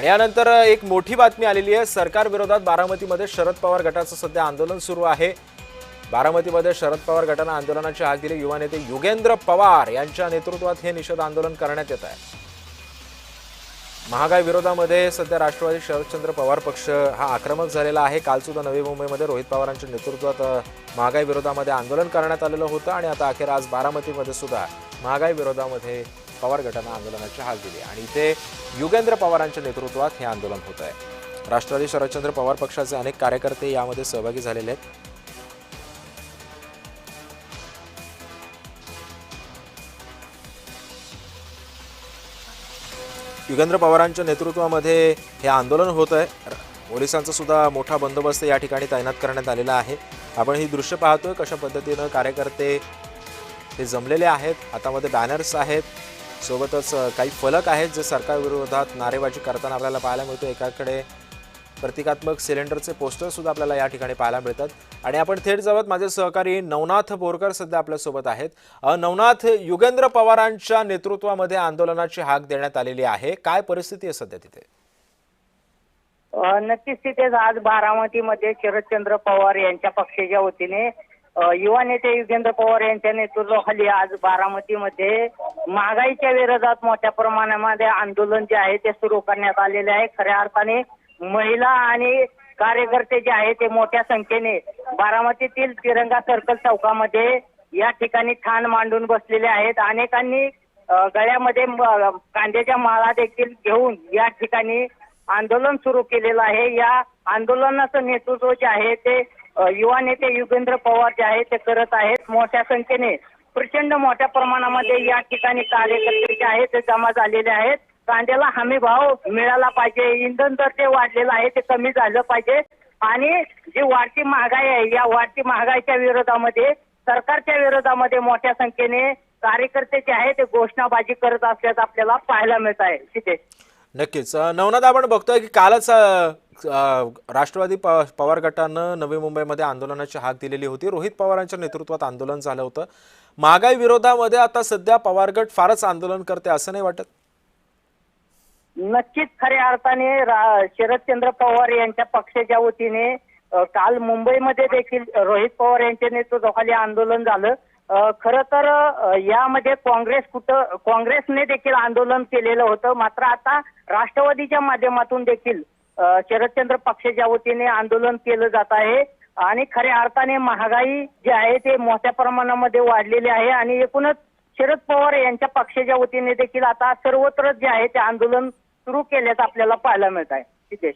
आणि यानंतर एक मोठी बातमी आलेली आहे। सरकार विरोधात बारामतीमध्ये शरद पवार गटाचं सध्या आंदोलन सुरू आहे। बारामतीमध्ये शरद पवार गटाने आंदोलनाची हाक दिली। युवा नेते युगेंद्र पवार यांच्या नेतृत्वात हे निषेध आंदोलन करण्यात येत आहे। महागाई विरोधामध्ये सध्या राष्ट्रवादी शरदचंद्र पवार पक्ष हा आक्रमक झालेला आहे। काल सुद्धा नवी मुंबईमध्ये रोहित पवारांच्या नेतृत्वात महागाई विरोधामध्ये आंदोलन करण्यात आलेलं होतं आणि आता अखेर आज बारामतीमध्ये सुद्धा महागाई विरोधामध्ये पवार गटाने आंदोलनाची हाक दिली आणि इथे युगेंद्र पवारांच्या नेतृत्वात हे आंदोलन होत आहे। राष्ट्रवादी शरदचंद्र पवार पक्षाचे अनेक कार्यकर्ते यामध्ये सहभागी झालेले आहेत। युगेंद्र पवारांच्या नेतृत्वामध्ये हे आंदोलन होत आहे। पोलिसांचा सुद्धा मोठा बंदोबस्त या ठिकाणी तैनात करण्यात आलेला आहे। आपण ही दृश्य पाहतोय कशा पद्धतीने कार्यकर्ते हे जमलेले आहेत। हातामध्ये बॅनर्स आहेत, सोबतच काही फलक आहेत जे सरकार विरोधात नारेबाजी करताना आपल्याला पाहायला मिळतो। एकाकडे प्रतिकात्मक सिलेंडरचे पोस्टर सुद्धा आपल्याला या ठिकाणी पाहायला मिळतात आणि आपण थेट जाऊयात। माझे सहकारी नवनाथ बोरकर सध्या आपल्या सोबत आहेत। नवनाथ, युगेंद्र पवारांच्या नेतृत्वामध्ये आंदोलनाची हाक देण्यात आलेली आहे, काय परिस्थिती आहे सध्या तिथे? नक्कीच तिथेच आज बारामतीमध्ये शरदचंद्र पवार यांच्या पक्षाच्या वतीने युवा नेते युगेंद्र पवार यांच्या नेतृत्वाखाली आज बारामतीमध्ये महागाईच्या विरोधात मोठ्या प्रमाणामध्ये आंदोलन जे आहे ते सुरू करण्यात आलेले आहे। खऱ्या अर्थाने महिला आणि कार्यकर्ते जे आहेत ते मोठ्या संख्येने बारामतीतील तिरंगा सर्कल चौकामध्ये या ठिकाणी ठाण मांडून बसलेले आहेत। अनेकांनी गळ्यामध्ये कांद्याच्या माळा देखील घेऊन या ठिकाणी आंदोलन सुरू केलेलं आहे। या आंदोलनाचं नेतृत्व जे आहे ते युवा नेते युगेंद्र पवार जे आहे ते करत आहेत। मोठ्या संख्येने प्रचंड मोठ्या प्रमाणामध्ये या ठिकाणी कार्यकर्ते जे आहेत ते जमा झालेले आहेत। कांद्याला हमी भाव मिळाला पाहिजे, इंधन दर ते वाढलेलं आहे ते कमी झालं पाहिजे आणि जी वाढती महागाई आहे या वाढती महागाईच्या विरोधामध्ये सरकारच्या विरोधामध्ये मोठ्या संख्येने कार्यकर्ते जे आहेत ते घोषणाबाजी करत असल्याचं आपल्याला पाहायला मिळत आहे। तिथे नक्कीच नवनाथ, आपण बघतोय की कालच राष्ट्रवादी पवार गटानं नवी मुंबईमध्ये आंदोलनाची हाक दिलेली होती। रोहित पवारांच्या नेतृत्वात आंदोलन झालं होतं। महागाई विरोधामध्ये आता सध्या पवार गट फारच आंदोलन करते असं नाही वाटत? नक्कीच खऱ्या अर्थाने शरदचंद्र पवार यांच्या पक्षाच्या वतीने काल मुंबईमध्ये देखील रोहित पवार यांच्या नेतृत्वाखाली आंदोलन झालं। खरं तर यामध्ये काँग्रेसने देखील आंदोलन केलेलं होतं, मात्र आता राष्ट्रवादीच्या माध्यमातून देखील शरदचंद्र पक्षाच्या वतीने आंदोलन केलं जात आहे आणि खऱ्या अर्थाने महागाई जी आहे ते मोठ्या प्रमाणामध्ये वाढलेली आहे आणि एकूणच शरद पवार यांच्या पक्षाच्या वतीने देखील आता सर्वत्र जे आहे ते आंदोलन सुरू केल्याचं आपल्याला पाहायला मिळत आहे। तिथे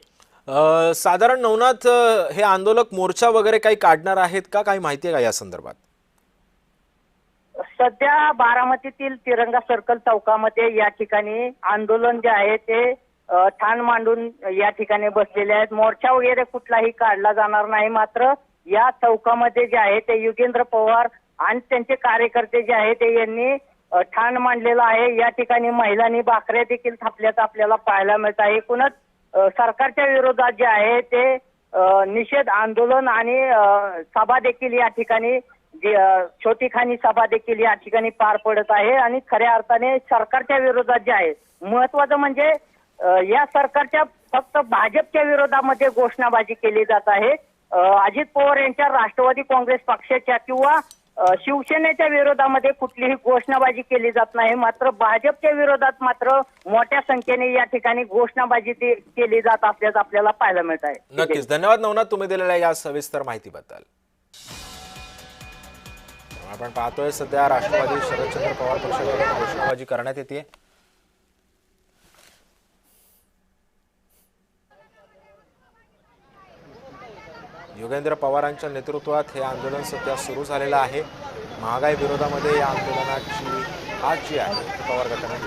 साधारण नवनाथ, हे आंदोलक मोर्चा वगैरे काही काढणार आहेत का? काही माहिती आहे का या संदर्भात? सध्या बारामतीतील तिरंगा सर्कल चौकामध्ये या ठिकाणी आंदोलन जे आहे ते ठाण मांडून या ठिकाणी बसलेले आहेत। मोर्चा वगैरे कुठलाही काढला जाणार नाही, मात्र या चौकामध्ये जे आहे ते युगेंद्र पवार आणि त्यांचे कार्यकर्ते जे आहे ते यांनी ठाण मांडलेलं आहे। या ठिकाणी महिलांनी भाकऱ्या देखील थापल्याचं आपल्याला पाहायला मिळत आहे। एकूणच सरकारच्या विरोधात जे आहे ते निषेध आंदोलन आणि सभा देखील या ठिकाणी छोटीखानी सभा देखील या ठिकाणी पार पडत आहे आणि खऱ्या अर्थाने सरकारच्या विरोधात जे आहे महत्वाचं म्हणजे या सरकारच्या फक्त भाजपच्या विरोधामध्ये घोषणाबाजी केली जात आहे। अजित पवार यांच्या राष्ट्रवादी काँग्रेस पक्षाच्या किंवा शिवसेनेच्या विरोधामध्ये कुठलीही घोषणाबाजी केली जात नाही, मात्र भाजपच्या विरोधात मात्र मोठ्या संख्येने या ठिकाणी घोषणाबाजी केली जात असल्याचं आपल्याला पाहायला मिळत आहे। नक्कीच धन्यवाद नवनाथ तुम्ही दिलेल्या या सविस्तर माहितीबद्दल। आपण पाहतोय सध्या राष्ट्रवादी शरदचंद्र पवार पक्षाकडून घोषणाबाजी करण्यात येते। युगेंद्र पवारांच्या नेतृत्वात हे आंदोलन सध्या सुरू झालेलं आहे। महागाई विरोधामध्ये या आंदोलनाची हाक जी आहे पवार गटाने